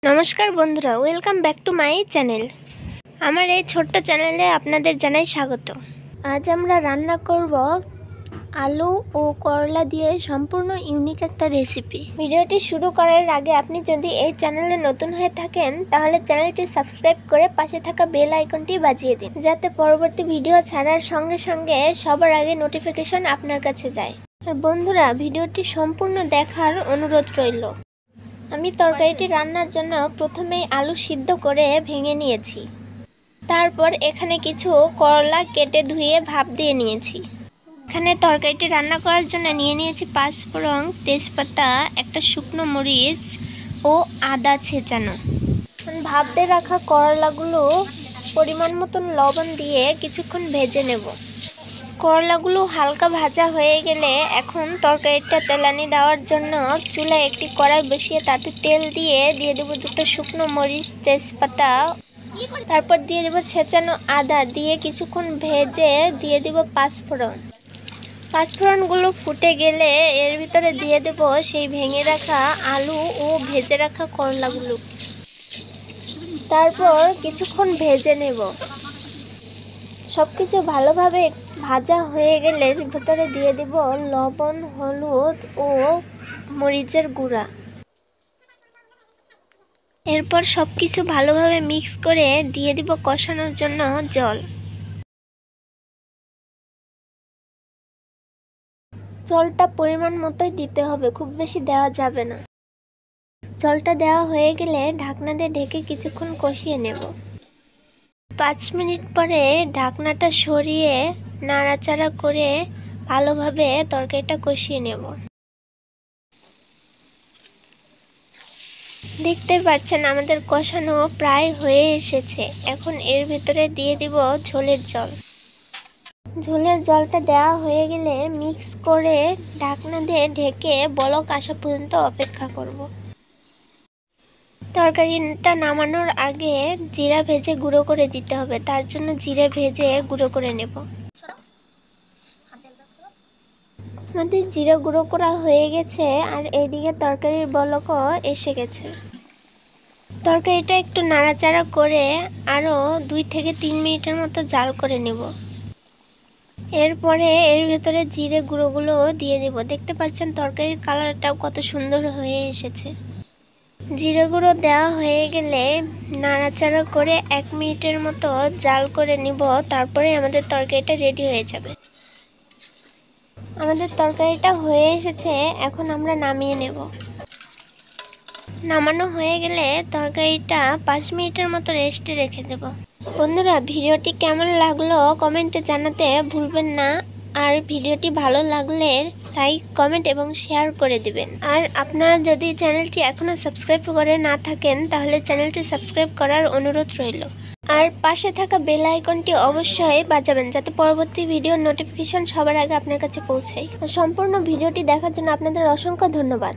নমস্কার বন্ধুরা, welcome back to my channel. আমার এই ছোট্ট চ্যানেলে আপনাদের জানাই স্বাগত। আজ আমরা রান্না করব আলু ও করলা দিয়ে সম্পূর্ণ ইউনিক একটা রেসিপি। ভিডিওটি শুরু করার আগে আপনি যদি এই চ্যানেলে নতুন হয়ে থাকেন তাহলে চ্যানেলটি সাবস্ক্রাইব করে পাশে থাকা বেল আইকনটি বাজিয়ে দিন, যাতে পরবর্তী ভিডিও ছাড়ার সঙ্গে সঙ্গে সবার আগে নোটিফিকেশন আপনার কাছে যায়। আর বন্ধুরা, ভিডিওটি সম্পূর্ণ দেখার অনুরোধ রইল। আমি তরকারিটি রান্নার জন্য প্রথমেই আলু সিদ্ধ করে ভেঙে নিয়েছি। তারপর এখানে কিছু করলা কেটে ধুয়ে ভাপ দিয়ে নিয়েছি। এখানে তরকারিটি রান্না করার জন্য নিয়ে নিয়েছি পাঁচফোড়ন, তেজপাতা, একটা শুকনো মরিচ ও আদা ছেঁচানো। ভাপ দিয়ে রাখা করলাগুলো পরিমাণ মতন লবণ দিয়ে কিছুক্ষণ ভেজে নেব। করলাগুলো হালকা ভাজা হয়ে গেলে এখন তরকারিটা তেলানি দেওয়ার জন্য চুলায় একটি কড়াই বসিয়ে তাতে তেল দিয়ে দেবো দুটো শুকনো মরিচ, তেজপাতা, তারপর দিয়ে দেবো ছেঁচানো আদা, দিয়ে কিছুক্ষণ ভেজে দিয়ে দেবো পাঁচফোড়ন। পাঁচফোড়নগুলো ফুটে গেলে এর ভিতরে দিয়ে দেবো সেই ভেঙে রাখা আলু ও ভেজে রাখা করলাগুলো। তারপর কিছুক্ষণ ভেজে নেব। সব কিছু ভালোভাবে ভাজা হয়ে গেলে ভিতরে দিয়ে দেব লবণ, হলুদ ও মরিচের গুঁড়া। এরপর সব কিছু ভালোভাবে মিক্স করে দিয়ে দিব কষানোর জন্য জল। জলটা পরিমাণ মতোই দিতে হবে, খুব বেশি দেওয়া যাবে না। জলটা দেওয়া হয়ে গেলে ঢাকনা দিয়ে ঢেকে কিছুক্ষণ কষিয়ে নেব। 5 মিনিট পরে ঢাকনাটা সরিয়ে নাড়াচাড়া করে ভালোভাবে তরকারিটা কষিয়ে নেব। দেখতে পাচ্ছেন আমাদের কষানো প্রায় হয়ে এসেছে। এখন এর ভিতরে দিয়ে দিব ঝোলের জল। ঝোলের জলটা দেওয়া হয়ে গেলে মিক্স করে ঢাকনা দিয়ে ঢেকে বলক আসা পর্যন্ত অপেক্ষা করব। তরকারিটা নামানোর আগে জিরা ভেজে গুঁড়ো করে দিতে হবে, তার জন্য জিরে ভেজে গুঁড়ো করে নেব। আমাদের জিরা গুঁড়ো করা হয়ে গেছে আর এইদিকে তরকারির বলকও এসে গেছে। তরকারিটা একটু নাড়াচাড়া করে আরও 2 থেকে 3 মিনিটের মতো জাল করে নেব। এরপরে এর ভেতরে জিরে গুঁড়োগুলো দিয়ে দেব। দেখতে পাচ্ছেন তরকারির কালারটাও কত সুন্দর হয়ে এসেছে। জিরে গুঁড়ো দেওয়া হয়ে গেলে নাড়াচাড়া করে 1 মিনিটের মতো জাল করে নিব। তারপরে আমাদের তরকারিটা রেডি হয়ে যাবে। আমাদের তরকারিটা হয়ে এসেছে, এখন আমরা নামিয়ে নেব। নামানো হয়ে গেলে তরকারিটা 5 মিনিটের মতো রেস্টে রেখে দেব। বন্ধুরা, ভিডিওটি কেমন লাগলো কমেন্টে জানাতে ভুলবেন না। আর ভিডিওটি ভালো লাগলে লাইক, কমেন্ট এবং শেয়ার করে দিবেন। আর আপনারা যদি চ্যানেলটি এখনও সাবস্ক্রাইব করে না থাকেন তাহলে চ্যানেলটি সাবস্ক্রাইব করার অনুরোধ রইল। আর পাশে থাকা বেল আইকনটি অবশ্যই বাজাবেন, যাতে পরবর্তী ভিডিওর নোটিফিকেশন সবার আগে আপনার কাছে পৌঁছায়। সম্পূর্ণ ভিডিওটি দেখার জন্য আপনাদের অসংখ্য ধন্যবাদ।